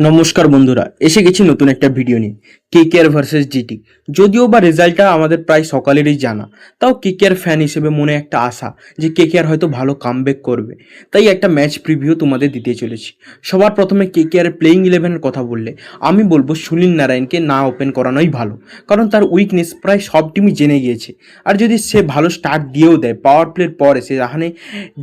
নমস্কার বন্ধুরা, এসে গেছি নতুন একটা ভিডিও নিয়ে। KKR versus GT. যদিও বা রেজাল্টটা আমাদের প্রায় সকালেরই জানা, তাও কেকেআর ফ্যান হিসেবে মনে একটা আশা যে কেকেআর হয়তো ভালো কামব্যাক করবে। তাই একটা ম্যাচ প্রিভিউ তোমাদের দিতে চলেছি। সবার প্রথমে কেকেআর প্লেইং ইলেভেনের কথা বললে আমি বলবো সুনীল নারায়ণকে না ওপেন করানোই ভালো, কারণ তার উইকনেস প্রায় সব টিমই জেনে গিয়েছে। আর যদি সে ভালো স্টার্ট দিয়েও দেয়, পাওয়ার প্লের পরে সে রাহানে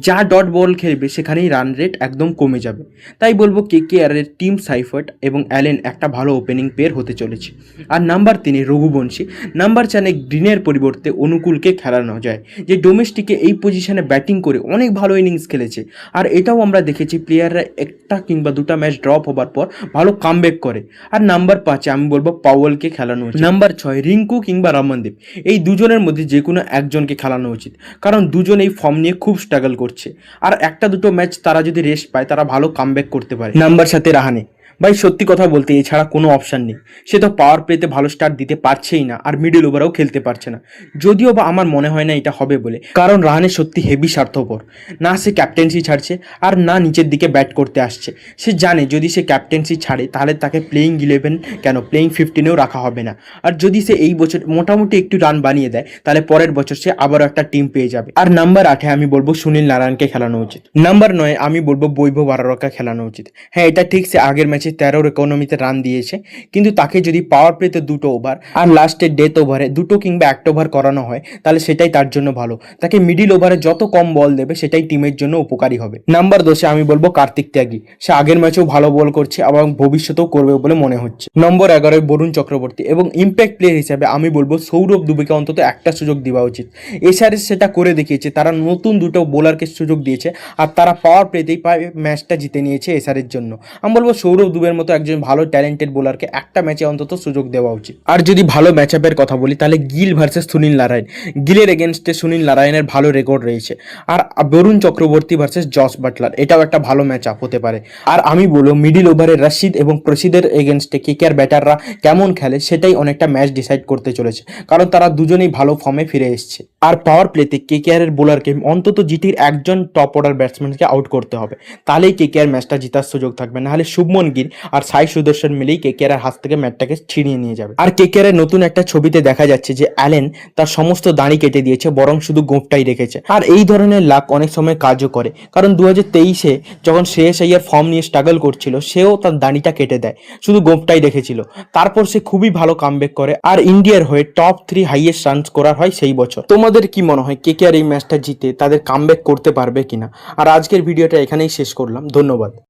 যা ডট বল খেলবে সেখানেই রান রেট একদম কমে যাবে। তাই বলবো কেকেআরের টিম সাইফার্ট এবং অ্যালেন একটা ভালো ওপেনিং পেয়ার হতে চলেছে। আর নাম্বার 3 রঘুবংশী, নাম্বার 4 গ্রিনের পরিবর্তে অনুকূলকে খেলানো যায়, যে ডোমেস্টিকে এই পজিশনে ব্যাটিং করে অনেক ভালো ইনিংস খেলেছে। আর এটাও আমরা দেখেছি প্লেয়াররা একটা কিংবা দুটা ম্যাচ ড্রপ হবার পর ভালো কামব্যাক করে। আর নাম্বার 5 আমি বলবো পাওয়েলকে খেলানো উচিত। নাম্বার 6 রিঙ্কু কিংবা রমনদীপ, এই দুজনের মধ্যে যে কোনো একজনকে খেলানো উচিত, কারণ দুজন এই ফর্ম নিয়ে খুব স্ট্রাগল করছে। আর একটা দুটো ম্যাচ তারা যদি রেস্ট পায় তারা ভালো কামব্যাক করতে পারে। নাম্বার 7 রাহানে, ভাই সত্যি কথা বলতে এছাড়া কোনো অপশান নেই। সে তো পাওয়ার প্লেতে ভালো স্টার্ট দিতে পারছেই না, আর মিডল ওভারেও খেলতে পারছে না। যদিও বা আমার মনে হয় না এটা হবে বলে, কারণ রাহানে সত্যি হেভি স্বার্থপর। না সে ক্যাপ্টেন্সি ছাড়ছে, আর না নিচের দিকে ব্যাট করতে আসছে। সে জানে যদি সে ক্যাপ্টেন্সি ছাড়ে তাহলে তাকে প্লেইং 11 কেন প্লেইং 15-এও রাখা হবে না। আর যদি সে এই বছর মোটামুটি একটু রান বানিয়ে দেয় তাহলে পরের বছর সে আবারও একটা টিম পেয়ে যাবে। আর নাম্বার 8 আমি বলবো সুনীল নারায়ণকে খেলানো উচিত। নাম্বার 9 আমি বলবো বৈভব আরোরাকে খেলানো উচিত। হ্যাঁ, এটা ঠিক, সে আগের ম্যাচে 13 ইকোনমিতে রান দিয়েছে, কিন্তু তাকে যদি পাওয়ার প্লেতে 2টো ওভার আর লাস্টের ডেথ ওভারে 2টো কিংবা 1টা ওভার করানো হয় তাহলে সেটাই তার জন্য ভালো। তাকে মিডিল ওভারে যত কম বল দেবে সেটাই টিমের জন্য উপকারী হবে। নাম্বার 10 আমি বলবো কার্তিক ত্যাগী। সে আগের ম্যাচেও ভালো বল করছে এবং ভবিষ্যতেও করবে বলে মনে হচ্ছে। নম্বর 11 বরুণ চক্রবর্তী, এবং ইম্প্যাক্ট প্লেয়ার হিসেবে আমি বলবো সৌরভ দুবেকে অন্তত একটা সুযোগ দেওয়া উচিত। এসআরএস সেটা করে দেখিয়েছে, তারা নতুন দুটো বোলারকে সুযোগ দিয়েছে আর তারা পাওয়ার প্লেতেই ম্যাচটা জিতে নিয়েছে এসআরের জন্য। আমি বলবো সৌরভ দুবের মতো একজন ভালো ট্যালেন্টেড বোলারকে একটা ম্যাচে অন্তত সুযোগ দেওয়া উচিত। আর যদি ভালো ম্যাচ আপের কথা বলি তাহলে গিল ভার্সেস সুনীল নারায়ণ। গিলের এগেনস্টে সুনীল নারায়ণের ভালো রেকর্ড রয়েছে। আর Varun Chakravarthy versus Jos Buttler, এটাও একটা ভালো ম্যাচ আপ হতে পারে। আর আমি বলবো মিডিল ওভারে রশিদ এবং প্রসিদের এগেনস্টে কেকেআর ব্যাটাররা কেমন খেলে সেটাই অনেকটা ম্যাচ ডিসাইড করতে চলেছে, কারণ তারা দুজনেই ভালো ফর্মে ফিরে এসছে। আর পাওয়ার প্লেতে কেকেআরের বোলারকে অন্তত জিটির একজন টপ অর্ডার ব্যাটসম্যানকে আউট করতে হবে, তাহলেই কেকেআর ম্যাচটা জেতার সুযোগ থাকবে। নাহলে শুভমন গিল আর সাই সুদর্শন মিলেই কেকেআর হাত থেকে ম্যাচটাকে ছিনিয়ে নিয়ে যাবে। আর কেকেআর নতুন একটা ছবিতে দেখা যাচ্ছে যে অ্যালেন তার সমস্ত দাড়ি কেটে দিয়েছে, বরং শুধু গোঁফটাই রেখেছে। আর এই ধরনের লাক অনেক সময় কাজও করে, কারণ 2023-এ যখন শ্রেয়স আইয়ার ফর্ম নিয়ে স্ট্রাগল করছিল সেও তার দাড়িটা কেটে দেয়, শুধু গোঁফটাই রেখেছিল। তারপর সে খুবই ভালো কামব্যাক করে আর ইন্ডিয়ার হয়ে টপ 3 হাইয়েস্ট রান স্কোরার হয় সেই বছর। তোমাদের কি মনে হয় কেকেআর এই ম্যাচটা জিতে তাদের কামব্যাক করতে পারবে কিনা? আর আজকের ভিডিওটা এখানেই শেষ করলাম। ধন্যবাদ।